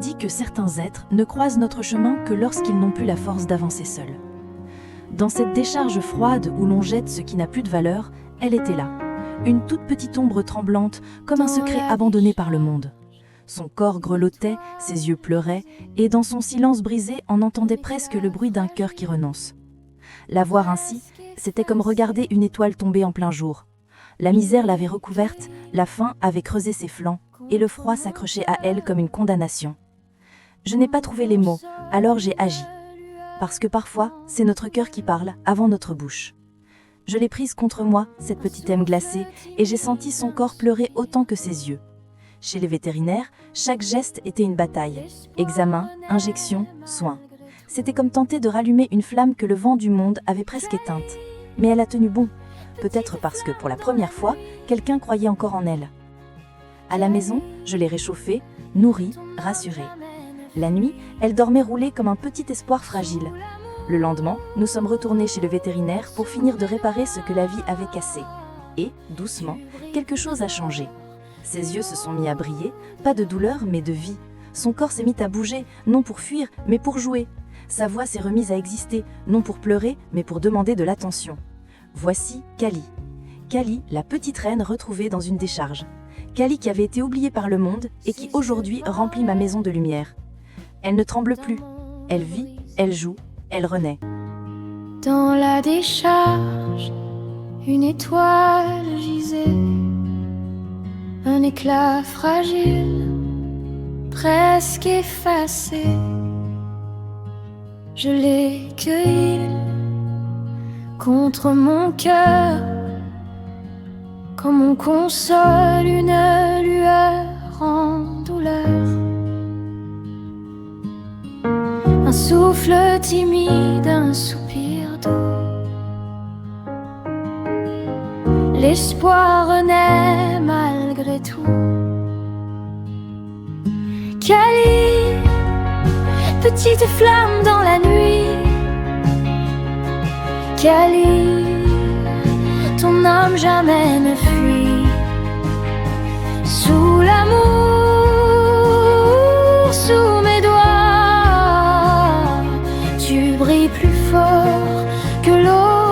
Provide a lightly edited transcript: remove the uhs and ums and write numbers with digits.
dit que certains êtres ne croisent notre chemin que lorsqu'ils n'ont plus la force d'avancer seuls. Dans cette décharge froide où l'on jette ce qui n'a plus de valeur, elle était là, une toute petite ombre tremblante, comme un secret abandonné par le monde. Son corps grelottait, ses yeux pleuraient, et dans son silence brisé, on entendait presque le bruit d'un cœur qui renonce. La voir ainsi, c'était comme regarder une étoile tomber en plein jour. La misère l'avait recouverte, la faim avait creusé ses flancs, et le froid s'accrochait à elle comme une condamnation. Je n'ai pas trouvé les mots, alors j'ai agi. Parce que parfois, c'est notre cœur qui parle, avant notre bouche. Je l'ai prise contre moi, cette petite ème glacée, et j'ai senti son corps pleurer autant que ses yeux. Chez les vétérinaires, chaque geste était une bataille. Examen, injection, soins. C'était comme tenter de rallumer une flamme que le vent du monde avait presque éteinte. Mais elle a tenu bon, peut-être parce que pour la première fois, quelqu'un croyait encore en elle. À la maison, je l'ai réchauffée, nourrie, rassurée. La nuit, elle dormait roulée comme un petit espoir fragile. Le lendemain, nous sommes retournés chez le vétérinaire pour finir de réparer ce que la vie avait cassé. Et, doucement, quelque chose a changé. Ses yeux se sont mis à briller, pas de douleur mais de vie. Son corps s'est mis à bouger, non pour fuir, mais pour jouer. Sa voix s'est remise à exister, non pour pleurer, mais pour demander de l'attention. Voici Kali. Kali, la petite reine retrouvée dans une décharge. Kali qui avait été oubliée par le monde et qui aujourd'hui remplit ma maison de lumière. Elle ne tremble plus. Elle vit, elle joue, elle renaît. Dans la décharge, une étoile gisait, un éclat fragile, presque effacé. Je l'ai cueilli contre mon cœur, comme on console une lueur en douleur. Un souffle timide, un soupir doux. L'espoir renaît malgré tout. Kali, petite flamme dans la nuit. Kali, ton âme jamais ne fuit. Sous l'amour, sous mes doigts, tu brilles plus fort que l'eau.